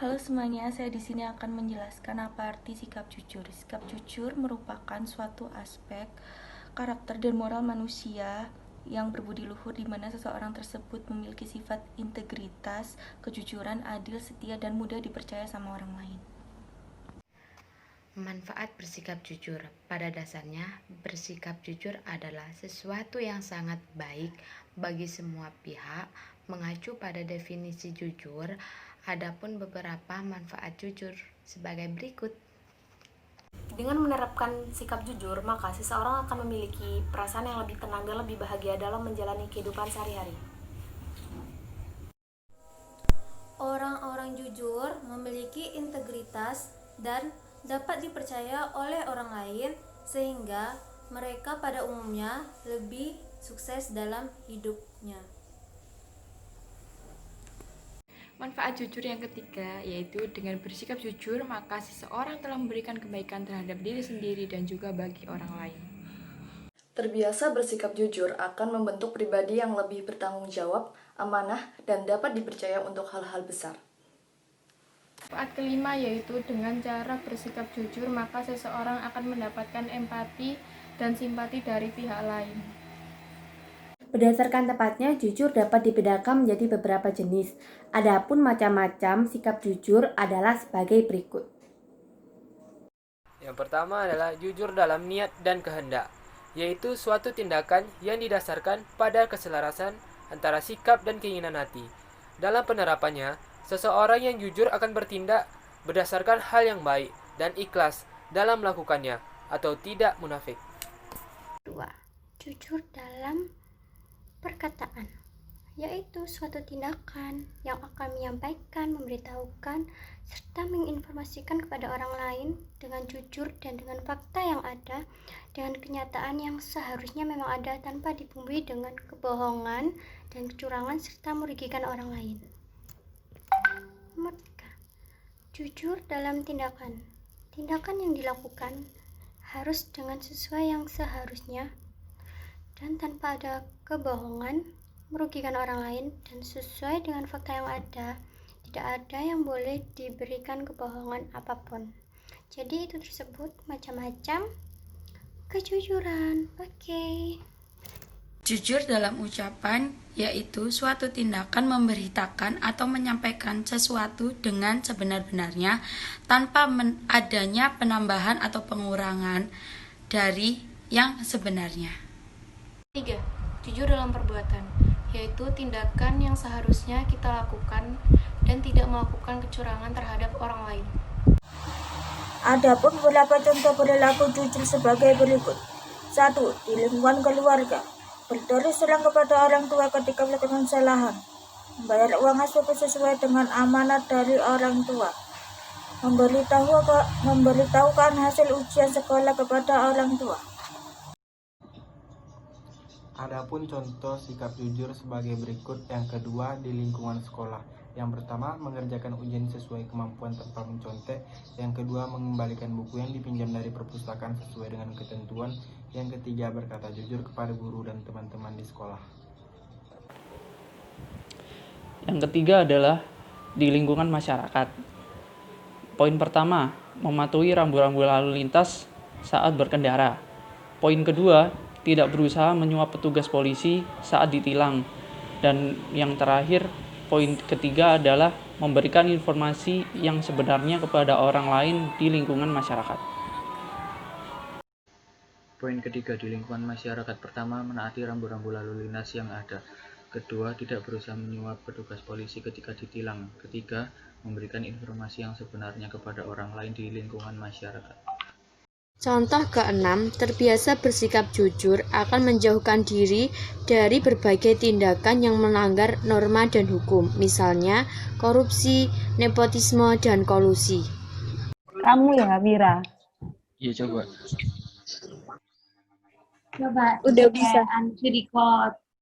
Halo semuanya, saya di sini akan menjelaskan apa arti sikap jujur. Sikap jujur merupakan suatu aspek karakter dan moral manusia yang berbudi luhur di mana seseorang tersebut memiliki sifat integritas, kejujuran, adil, setia, dan mudah dipercaya sama orang lain. Manfaat bersikap jujur. Pada dasarnya, bersikap jujur adalah sesuatu yang sangat baik bagi semua pihak. Mengacu pada definisi jujur, adapun beberapa manfaat jujur sebagai berikut. Dengan menerapkan sikap jujur, maka seseorang akan memiliki perasaan yang lebih tenang dan lebih bahagia dalam menjalani kehidupan sehari-hari. Orang-orang jujur memiliki integritas dan dapat dipercaya oleh orang lain sehingga mereka pada umumnya lebih sukses dalam hidupnya. Manfaat jujur yang ketiga yaitu dengan bersikap jujur maka seseorang telah memberikan kebaikan terhadap diri sendiri dan juga bagi orang lain. Terbiasa bersikap jujur akan membentuk pribadi yang lebih bertanggung jawab, amanah, dan dapat dipercaya untuk hal-hal besar. Manfaat kelima yaitu dengan cara bersikap jujur maka seseorang akan mendapatkan empati dan simpati dari pihak lain. Berdasarkan tepatnya, jujur dapat dibedakan menjadi beberapa jenis. Adapun macam-macam sikap jujur adalah sebagai berikut. Yang pertama adalah jujur dalam niat dan kehendak, yaitu suatu tindakan yang didasarkan pada keselarasan antara sikap dan keinginan hati. Dalam penerapannya, seseorang yang jujur akan bertindak berdasarkan hal yang baik dan ikhlas dalam melakukannya atau tidak munafik. 2. Jujur dalam perkataan, yaitu suatu tindakan yang akan menyampaikan, memberitahukan, serta menginformasikan kepada orang lain dengan jujur dan dengan fakta yang ada, dengan kenyataan yang seharusnya memang ada tanpa dibumbui dengan kebohongan dan kecurangan serta merugikan orang lain. Nomor 3. Jujur dalam tindakan. Tindakan yang dilakukan harus dengan sesuai yang seharusnya dan tanpa ada kebohongan, merugikan orang lain, dan sesuai dengan fakta yang ada. Tidak ada yang boleh diberikan kebohongan apapun. Jadi itu tersebut macam-macam kejujuran. Oke. Jujur dalam ucapan yaitu suatu tindakan memberitakan atau menyampaikan sesuatu dengan sebenar-benarnya tanpa adanya penambahan atau pengurangan dari yang sebenarnya. 3. Jujur dalam perbuatan, yaitu tindakan yang seharusnya kita lakukan dan tidak melakukan kecurangan terhadap orang lain. Adapun beberapa contoh perilaku jujur sebagai berikut. 1. Di lingkungan keluarga, berterus terang kepada orang tua ketika melakukan kesalahan, membayar uang SPP sesuai dengan amanat dari orang tua, memberitahukan hasil ujian sekolah kepada orang tua. Adapun contoh sikap jujur sebagai berikut. Yang kedua, di lingkungan sekolah. Yang pertama, mengerjakan ujian sesuai kemampuan tanpa mencontek. Yang kedua, mengembalikan buku yang dipinjam dari perpustakaan sesuai dengan ketentuan. Yang ketiga, berkata jujur kepada guru dan teman-teman di sekolah. Yang ketiga adalah di lingkungan masyarakat. Poin pertama, mematuhi rambu-rambu lalu lintas saat berkendara. Poin kedua, tidak berusaha menyuap petugas polisi saat ditilang. Dan yang terakhir, poin ketiga adalah memberikan informasi yang sebenarnya kepada orang lain di lingkungan masyarakat. Poin ketiga di lingkungan masyarakat. Pertama, menaati rambu-rambu lalu lintas yang ada. Kedua, tidak berusaha menyuap petugas polisi ketika ditilang. Ketiga, memberikan informasi yang sebenarnya kepada orang lain di lingkungan masyarakat. Contoh ke-6, terbiasa bersikap jujur akan menjauhkan diri dari berbagai tindakan yang melanggar norma dan hukum, misalnya korupsi, nepotisme, dan kolusi. Kamu ya, Bira? Iya, coba. Coba. Udah bisa. Record.